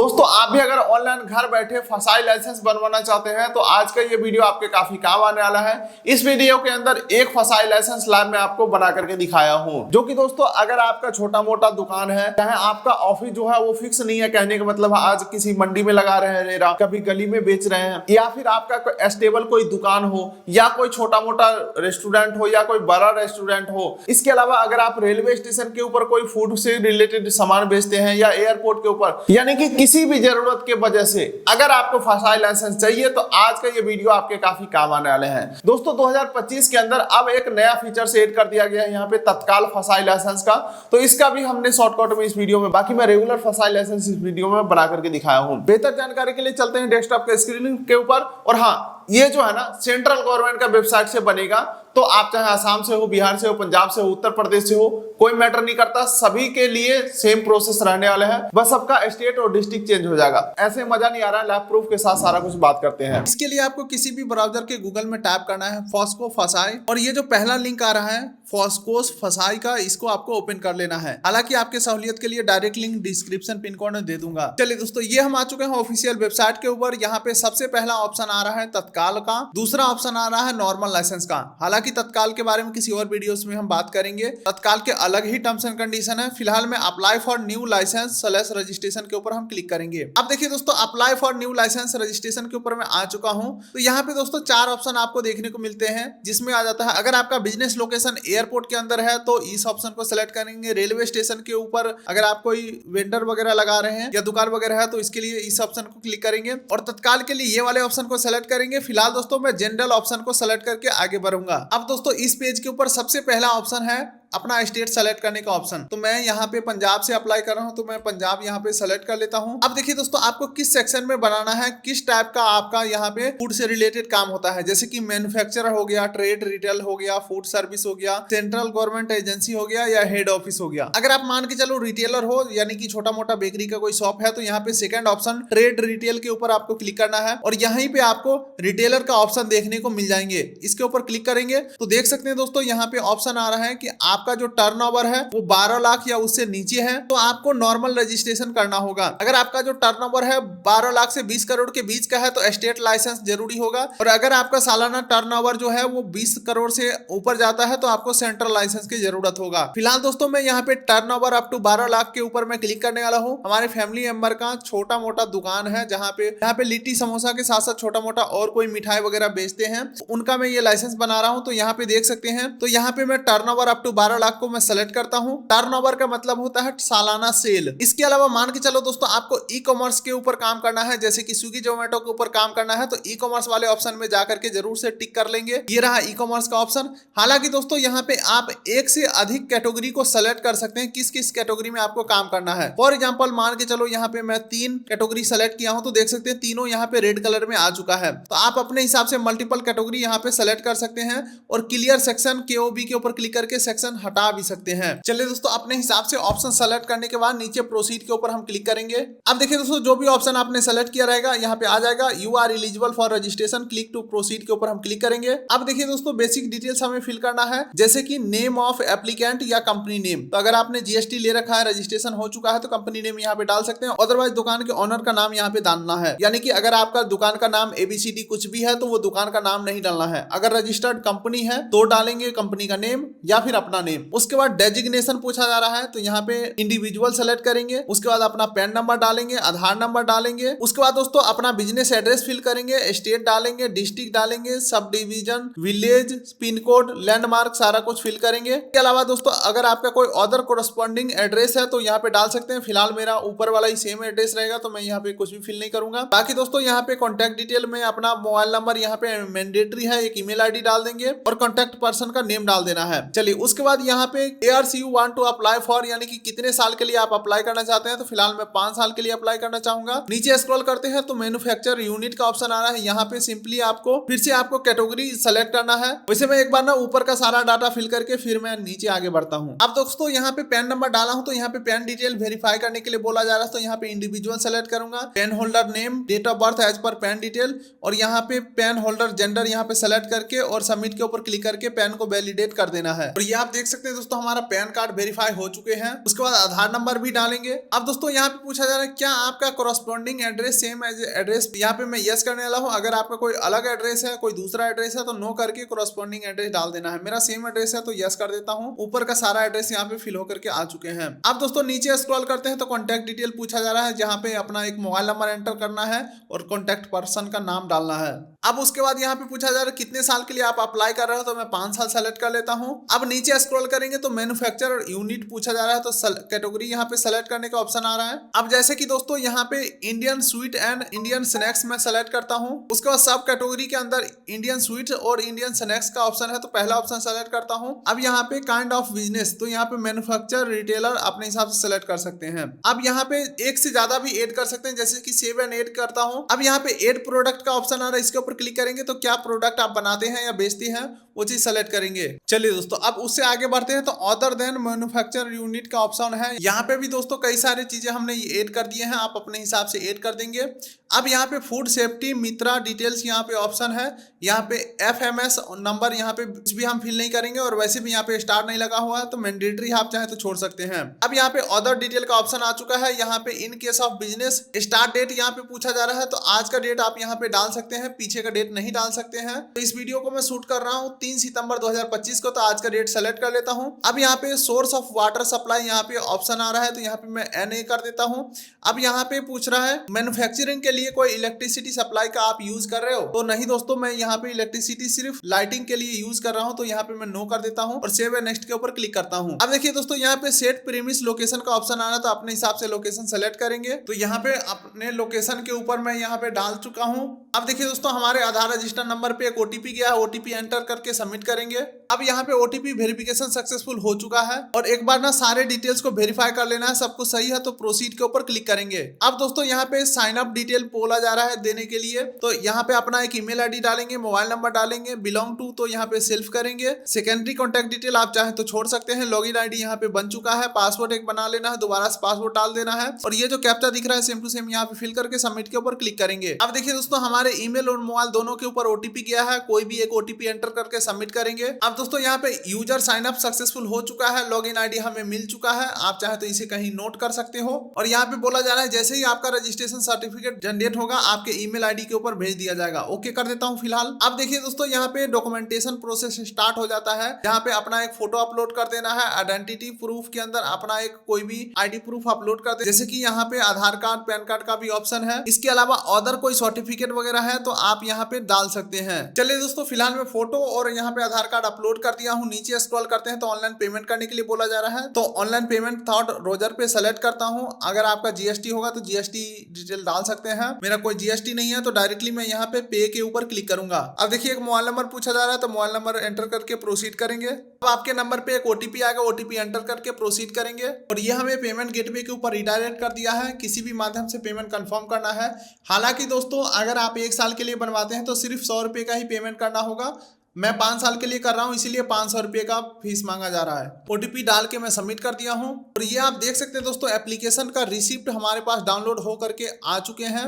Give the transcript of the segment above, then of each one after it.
दोस्तों आप भी अगर ऑनलाइन घर बैठे फसाई लाइसेंस बनवाना चाहते हैं तो आज का ये वीडियो आपके काफी काम आने वाला है। इस वीडियो के अंदर एक फसाई लाइसेंस लाइव में आपको बना करके दिखाया हूं, जो कि दोस्तों अगर आपका छोटा मोटा दुकान है, चाहे आपका ऑफिस जो है वो फिक्स नहीं है, कहने का मतलब आज किसी मंडी में लगा रहे हैं रेरा, कभी गली में बेच रहे हैं, या फिर आपका स्टेबल कोई दुकान हो, या कोई छोटा मोटा रेस्टोरेंट हो, या कोई बड़ा रेस्टोरेंट हो। इसके अलावा अगर आप रेलवे स्टेशन के ऊपर कोई फूड से रिलेटेड सामान बेचते हैं, या एयरपोर्ट के ऊपर, यानी कि किसी भी जरूरत के वजह से अगर आपको फसाई लाइसेंस चाहिए तो आज का ये वीडियो आपके काफी काम आने वाले हैं। दोस्तों 2025 के अंदर अब एक नया फीचर ऐड कर दिया गया है यहाँ पे तत्काल फसाई लाइसेंस का, तो इसका भी हमने शॉर्टकट में इस वीडियो में, बाकी मैं रेगुलर फसाई लाइसेंस इस वीडियो में बना करके दिखाया हूँ। बेहतर जानकारी के लिए चलते हैं डेस्कटॉप के स्क्रीन के ऊपर। और हाँ, ये जो है ना सेंट्रल गवर्नमेंट का वेबसाइट से बनेगा, तो आप चाहे आसाम से हो, बिहार से हो, पंजाब से हो, उत्तर प्रदेश से हो, कोई मैटर नहीं करता, सभी के लिए सेम प्रोसेस रहने वाले हैं, बस आपका स्टेट और डिस्ट्रिक्ट चेंज हो जाएगा। ऐसे मजा नहीं आ रहा है, लैब प्रूफ के साथ सारा कुछ बात करते हैं। इसके लिए आपको किसी भी ब्राउजर के गूगल में टाइप करना है फॉस्को फसाई, और ये जो पहला लिंक आ रहा है फॉस्कोस फसाई का, इसको आपको ओपन कर लेना है। हालांकि आपके सहूलियत के लिए direct link description pin code में दे दूंगा। चलिए दोस्तों, ये हम आ चुके हैं ऑफिशियल वेबसाइट के ऊपर। यहाँ पे सबसे पहला ऑप्शन आ रहा है तत्काल का, दूसरा ऑप्शन आ रहा है नॉर्मल लाइसेंस का। हालांकि तत्काल के बारे में किसी और वीडियोस में हम बात करेंगे, तत्काल के अलग ही टर्म्स एंड कंडीशन है। फिलहाल में apply for new licence / registration के ऊपर हम क्लिक करेंगे। अब देखिए दोस्तों, apply for new licence registration के ऊपर मैं आ चुका हूं। तो यहाँ पे दोस्तों 4 ऑप्शन आपको देखने को मिलते हैं, जिसमें आ जाता है अगर आपका बिजनेस लोकेशन एयरपोर्ट के अंदर है तो इस ऑप्शन को सिलेक्ट करेंगे। रेलवे स्टेशन के ऊपर अगर आप कोई वेंडर वगैरह लगा रहे हैं या दुकान वगैरह है तो इसके लिए इस ऑप्शन को क्लिक करेंगे, और तत्काल के लिए ये वाले ऑप्शन को सिलेक्ट करेंगे। फिलहाल दोस्तों मैं जनरल ऑप्शन को सिलेक्ट करके आगे बढ़ूंगा। अब दोस्तों इस पेज के ऊपर सबसे पहला ऑप्शन है अपना स्टेट सेलेक्ट करने का ऑप्शन। तो मैं यहाँ पे पंजाब से अप्लाई कर रहा हूँ, तो मैं पंजाब यहाँ पे सेलेक्ट कर लेता हूँ। अब देखिए दोस्तों, आपको किस सेक्शन में बनाना है, किस टाइप का आपका यहाँ पे फूड से रिलेटेड काम होता है, जैसे कि मैन्युफैक्चरर हो गया, ट्रेड रिटेल हो गया, फूड सर्विस हो गया, सेंट्रल गवर्नमेंट एजेंसी हो गया, या हेड ऑफिस हो गया। अगर आप मान के चलो रिटेलर हो, यानी कि छोटा मोटा बेकरी का कोई शॉप है, तो यहाँ पे सेकंड ऑप्शन ट्रेड रिटेल के ऊपर आपको क्लिक करना है, और यहीं पे आपको रिटेलर का ऑप्शन देखने को मिल जाएंगे। इसके ऊपर क्लिक करेंगे तो देख सकते हैं दोस्तों, यहाँ पे ऑप्शन आ रहा है कि आपका जो टर्नओवर है वो 12 लाख या उससे नीचे है तो आपको नॉर्मल रजिस्ट्रेशन करना होगा। अगर आपका जो टर्नओवर है 12 लाख से 20 करोड़ के बीच का है तो स्टेट लाइसेंस जरूरी होगा, और अगर आपका सालाना टर्नओवर जो है वो 20 करोड़ से ऊपर जाता है तो आपको सेंट्रल लाइसेंस की जरूरत होगा। फिलहाल दोस्तों मैं यहाँ पे टर्नओवर अप टू 12 लाख के ऊपर मैं क्लिक करने वाला हूँ। हमारे फैमिली मेंबर का छोटा मोटा दुकान है, जहाँ पे लिट्टी समोसा के साथ साथ छोटा मोटा और कोई मिठाई वगैरह बेचते हैं, उनका मैं ये लाइसेंस बना रहा हूँ। तो यहाँ पे देख सकते हैं, तो यहाँ पे मैं टर्नओवर अप टू 12 लाख को मैं सेलेक्ट करता हूं। टर्नओवर का मतलब होता है सालाना सेल। इसके अलावा मान के चलो दोस्तों, आपको ई कॉमर्स के ऊपर काम करना है, जैसे कि स्विगी जोमेटो के ऊपर काम करना है, तो ई कॉमर्स वाले ऑप्शन में जाकर के जरूर से टिक कर लेंगे। ये रहा ई कॉमर्स का ऑप्शन। हालांकि दोस्तों यहाँ पे आप एक से अधिक कैटेगरी को सेलेक्ट कर सकते हैं, किस किस कैटेगरी में आपको काम करना है। फॉर एग्जाम्पल मान के चलो यहाँ पे मैं 3 कैटेगरी सेलेक्ट किया हूं, तो देख सकते हैं तीनों यहाँ पे रेड कलर में आ चुका है। तो आप अपने हिसाब से मल्टीपल कैटेगरी यहाँ पे सेलेक्ट कर सकते हैं, और क्लियर सेक्शन KOB के ऊपर क्लिक करके सेक्शन हटा भी सकते हैं। चलिए दोस्तों, अपने हिसाब से ऑप्शन सेलेक्ट करने के बाद नीचे प्रोसीड के ऊपर हम क्लिक करेंगे। अब देखिए दोस्तों, जो भी ऑप्शन आपने सेलेक्ट किया रहेगा यहाँ पे आ जाएगा you are eligible for registration, click to proceed के ऊपर हम क्लिक करेंगे। अब देखिए दोस्तों, बेसिक डिटेल्स हमें फिल करना है, जैसे कि नेम ऑफ एप्लीकेंट या कंपनी नेम। तो अगर आपने GST ले रखा है, रजिस्ट्रेशन हो चुका है, तो कंपनी नेम यहाँ पे डाल सकते हैं। अदरवाइज दुकान के ओनर का नाम यहाँ पे डालना है, यानी कि अगर आपका दुकान का नाम ABCD कुछ भी है तो वो दुकान का नाम नहीं डालना है। अगर रजिस्टर्ड कंपनी है तो डालेंगे कंपनी का नेम या फिर अपना नेम। उसके बाद डेजिग्नेशन पूछा जा रहा है, तो यहाँ पे इंडिविजुअल सेलेक्ट करेंगे। उसके बाद अपना पैन नंबर डालेंगे, आधार नंबर डालेंगे। उसके बाद दोस्तों अपना बिजनेस एड्रेस फिल करेंगे, स्टेट डालेंगे, डिस्ट्रिक्ट डालेंगे, sub division, village, pin code, landmark, सारा कुछ फिल करेंगे। इसके अलावा दोस्तों अगर आपका कोई अदर कोरस्पॉन्डिंग एड्रेस है तो यहाँ पे डाल सकते हैं। फिलहाल मेरा ऊपर वाला ही सेम एड्रेस रहेगा, तो मैं यहाँ पे कुछ भी फिल नहीं करूंगा। बाकी दोस्तों यहाँ पे कॉन्टैक्ट डिटेल में अपना मोबाइल नंबर यहाँ पे मैंडेटरी है, एक ईमेल ID डाल देंगे, और कॉन्टैक्ट पर्सन का नेम डाल देना है। चलिए, उसके बाद यहाँ पे years you want to apply for, यानी कि कितने साल के लिए आप अप्लाई करना चाहते हैं। तो फिलहाल मैं 5 साल के लिए अप्लाई करना चाहूंगा। नीचे स्क्रॉल करते हैं तो मैन्युफैक्चर यूनिट का ऑप्शन आ रहा है, यहाँ पे सिंपली आपको फिर से आपको कैटेगरी सेलेक्ट करना है। वैसे मैं एक बार ना ऊपर का सारा डाटा फिल करके फिर मैं नीचे आगे बढ़ता हूँ। अब दोस्तों यहाँ पे पैन नंबर डाला हूँ, तो यहाँ पे पैन डिटेल वेरीफाई करने के लिए बोला जा रहा है, तो यहाँ पे इंडिविजुअल सेलेक्ट करूंगा, PAN holder name, date of birth as पर पैन डिटेल, और यहाँ पे पेन होल्डर जेंडर यहाँ पे सेलेक्ट करके और सबमिट के ऊपर क्लिक करके पैन को वैलिडेट कर देना है। और ये आप देख सकते हैं दोस्तों हमारा पैन कार्ड वेरीफाई हो चुके हैं। उसके बाद आधार नंबर भी डालेंगे। अब दोस्तों यहाँ पे पूछा जा रहा है क्या आपका corresponding address same as address, यहाँ पे मैं यस करने वाला हूँ। अगर आपका कोई अलग एड्रेस है, कोई दूसरा एड्रेस है तो नो करके कोरस्पॉन्डिंग एड्रेस डाल देना है। मेरा सेम एड्रेस है तो यस कर देता हूँ। ऊपर का सारा एड्रेस यहाँ पे फिल होकर के आ चुके हैं। अब दोस्तों नीचे स्क्रॉल करते हैं तो कॉन्टैक्ट डिटेल पूछा जा रहा है, जहाँ पे अपना एक मोबाइल नंबर एंटर करना है और कॉन्टैक्ट पर्सन का नाम डालना है। अब उसके बाद यहाँ पे पूछा जा रहा है कितने साल के लिए आप अप्लाई कर रहे हो, तो मैं 5 साल सेलेक्ट कर लेता हूँ। अब नीचे स्क्रॉल करेंगे तो मैन्युफैक्चरर यूनिट पूछा जा रहा है, तो कैटेगरी यहाँ पे सेलेक्ट करने का ऑप्शन आ रहा है। अब जैसे कि दोस्तों यहाँ पे Indian sweet and Indian snacks में सेलेक्ट करता हूँ। उसके बाद सब कैटेगरी के अंदर इंडियन स्वीट और इंडियन स्नैक्स का ऑप्शन है, तो पहला ऑप्शन सेलेक्ट करता हूँ। अब यहाँ पे काइंड ऑफ बिजनेस, तो यहाँ पे मैन्युफैक्चरर रिटेलर अपने हिसाब से सेलेक्ट कर सकते हैं। अब यहाँ पे एक से ज्यादा भी ऐड कर सकते हैं, जैसे कि सेव एंड ऐड करता हूँ। अब यहाँ पे ऐड प्रोडक्ट का ऑप्शन आ रहा है, इसके ऊपर क्लिक करेंगे तो क्या प्रोडक्ट आप बनाते हैं या बेचते हैं वो चीज सेलेक्ट करेंगे। चलिए दोस्तों अब उससे आगे बढ़ते हैं तो अदर देन मैन्युफैक्चर यूनिट का ऑप्शन है। यहाँ पे भी दोस्तों कई सारी चीजें हमने ऐड कर दिए हैं, आप अपने हिसाब से ऐड कर देंगे। अब यहाँ पे फूड सेफ्टी मित्रा डिटेल्स यहाँ पे ऑप्शन है, यहाँ पे FMS नंबर यहाँ पे कुछ भी हम फिल नहीं करेंगे और वैसे भी यहाँ पे स्टार नहीं लगा हुआ है तो मैंडेटरी आप चाहे तो छोड़ सकते हैं। अब यहाँ पे अदर डिटेल का ऑप्शन आ चुका है। यहाँ पे in case of business start date यहाँ पे पूछा जा रहा है, तो आज का डेट आप यहाँ पे डाल सकते हैं, पीछे का डेट नहीं डाल सकते हैं। तो इस वीडियो को मैं शूट कर रहा हूँ 3 सितंबर 2025 को, तो आज का डेट सेलेक्ट कर लेता हूँ। अब यहाँ पे सोर्स ऑफ वाटर सप्लाई यहाँ पे ऑप्शन आ रहा है, तो यहाँ पे मैं NA कर देता हूँ। अब यहाँ पे पूछ रहा है मैन्युफैक्चरिंग के लिए कोई इलेक्ट्रिसिटी सप्लाई का आप यूज कर रहे हो, तो नहीं दोस्तों मैं यहाँ पे इलेक्ट्रिसिटी सिर्फ लाइटिंग के लिए यूज कर रहा हूँ, तो यहाँ पे मैं नो कर देता हूँ और सेव एंड नेक्स्ट के ऊपर क्लिक करता हूँ। अब देखिए दोस्तों यहाँ पे सेट प्रीमिस लोकेशन का ऑप्शन आ रहा है, तो अपने हिसाब से लोकेशन सेलेक्ट करेंगे। तो यहाँ पे अपने लोकेशन के ऊपर मैं यहाँ पे डाल चुका हूँ। अब देखिए दोस्तों हमारे आधार रजिस्टर नंबर पे एक OTP गया है, OTP एंटर करके सबमिट करेंगे। अब यहाँ पे OTP वेरिफिकेशन सक्सेसफुल हो चुका है और एक बार ना सारे डिटेल्स को वेरीफाई कर लेना है, सब कुछ सही है तो प्रोसीड के ऊपर क्लिक करेंगे। अब दोस्तों यहाँ पे साइन अप डिटेल बोला जा रहा है देने के लिए, तो यहाँ पे अपना एक ईमेल आईडी डालेंगे, मोबाइल नंबर डालेंगे, बिलोंग टू तो यहाँ पे सेल्फ करेंगे, सेकेंडरी कॉन्टैक्ट डिटेल आप चाहे तो छोड़ सकते हैं, लॉगिन आईडी यहाँ पे बन चुका है, पासवर्ड एक बना लेना है, दोबारा से पासवर्ड डाल देना है और ये जो कैप्चा दिख रहा है सेम टू सेम यहाँ पे फिल करके सबमिट के ऊपर क्लिक करेंगे। अब देखिए दोस्तों हमारे ईमेल और मोबाइल दोनों के ऊपर OTP गया है, कोई भी एक OTP एंटर करके सबमिट करेंगे। अब दोस्तों यहाँ पे यूजर साइन अप सक्सेसफुल हो चुका है, लॉगिन आईडी हमें मिल चुका है, आप चाहे तो इसे कहीं नोट कर सकते हो। और यहाँ पे बोला जा रहा है जैसे ही आपका रजिस्ट्रेशन सर्टिफिकेट जनरेट होगा आपके ईमेल आईडी के ऊपर भेज दिया जाएगा। ओके कर देता हूँ फिलहाल। अब देखिए दोस्तों यहाँ पे डॉक्यूमेंटेशन प्रोसेस स्टार्ट हो जाता है, जहाँ पे अपना एक फोटो अपलोड कर देना है, आइडेंटिटी प्रूफ के अंदर अपना एक कोई भी ID प्रूफ अपलोड कर दे, जैसे कि यहाँ पे आधार कार्ड पैन कार्ड का भी ऑप्शन है। इसके अलावा अदर कोई सर्टिफिकेट वगैरह है तो आप यहाँ पे डाल सकते हैं। चलिए दोस्तों फिलहाल मैं फोटो और यहाँ पे आधार कार्ड अपलोड कर दिया हूँ। नीचे स्क्रॉल करते हैं तो ऑनलाइन पेमेंट करने के लिए बोला जा रहा है, तो ऑनलाइन पेमेंट थॉट रोजर पे सेलेक्ट करता हूँ। अगर आपका GST होगा तो GST डिटेल डाल सकते हैं, मेरा कोई GST नहीं है तो डायरेक्टली मैं यहाँ पे पे के ऊपर क्लिक करूंगा। अब देखिए एक मोबाइल नंबर पूछा जा रहा है, तो मोबाइल नंबर एंटर करके प्रोसीड करेंगे। अब आपके नंबर पे एक OTP आएगा, OTP एंटर करके प्रोसीड करेंगे और ये हमें पेमेंट गेटवे के ऊपर रिडायरेक्ट कर दिया है, किसी भी माध्यम से पेमेंट कंफर्म करना है। हालांकि दोस्तों अगर आप 1 साल के लिए बनवाते हैं तो सिर्फ 100 रुपये का ही पेमेंट करना होगा। मैं 5 साल के लिए कर रहा हूं इसीलिए 500 रुपये का फीस मांगा जा रहा है। OTP डाल के मैं सबमिट कर दिया हूं और ये आप देख सकते हैं दोस्तों एप्लीकेशन का रिसिप्ट हमारे पास डाउनलोड हो करके आ चुके हैं,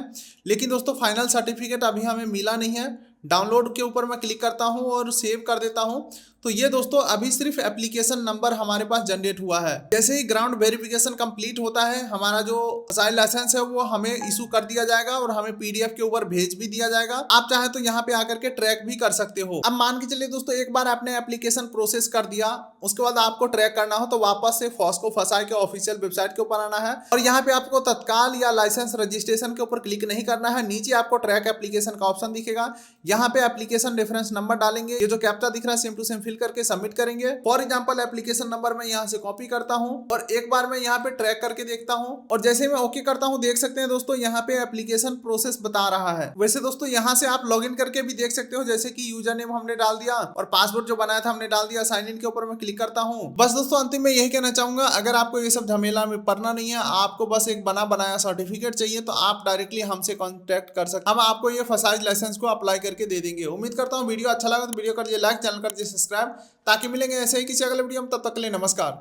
लेकिन दोस्तों फाइनल सर्टिफिकेट अभी हमें मिला नहीं है। डाउनलोड के ऊपर मैं क्लिक करता हूं और सेव कर देता हूं, तो ये दोस्तों अभी सिर्फ एप्लीकेशन नंबर हमारे पास जनरेट हुआ है। जैसे ही ग्राउंड वेरिफिकेशन कंप्लीट होता है हमारा जो फसाइल लाइसेंस है वो हमें इशू कर दिया जाएगा और हमें PDF के ऊपर भेज भी दिया जाएगा। आप चाहे तो यहाँ पे आकर के ट्रैक भी कर सकते हो। अब मान के चलिए दोस्तों एक बार आपने एप्लीकेशन प्रोसेस कर दिया, उसके बाद आपको ट्रैक करना हो तो वापस से फॉस्को फसाई के ऑफिशियल वेबसाइट के ऊपर आना है और यहाँ पे आपको तत्काल या लाइसेंस रजिस्ट्रेशन के ऊपर क्लिक नहीं करना है। नीचे आपको ट्रैक एप्लीकेशन का ऑप्शन दिखेगा, यहाँ पे एप्लीकेशन रेफरेंस नंबर डालेंगे, ये जो कैप्चा दिख रहा है सेम टू सेम फिल करके सबमिट करेंगे। फॉर एग्जांपल एप्लीकेशन नंबर मैं यहाँ से कॉपी करता हूँ और एक बार मैं यहाँ पे ट्रैक करके देखता हूँ और जैसे मैं ओके करता हूँ देख सकते हैं दोस्तों यहाँ पे एप्लीकेशन प्रोसेस बता रहा है। वैसे दोस्तों यहाँ से आप लॉगिन करके भी देख सकते हो, जैसे कि यूजर नेम हमने डाल दिया और पासवर्ड जो बनाया था हमने डाल दिया, साइन इन के ऊपर मैं क्लिक करता हूँ। बस दोस्तों अंतिम में यही कहना चाहूंगा, अगर आपको ये सब झमेला में पड़ना नहीं है, आपको बस एक बना बनाया सर्टिफिकेट चाहिए तो आप डायरेक्टली हमसे कॉन्टेक्ट कर सकते हैं, हम आपको ये फसाइज लाइसेंस को अप्लाई करके दे देंगे। उम्मीद करता हूँ वीडियो अच्छा लगा तो वीडियो कर दिए लाइक, चैनल कर दिए सब्सक्राइब, ताकि मिलेंगे ऐसे ही किसी अगले वीडियो में। तब तक के लिए नमस्कार।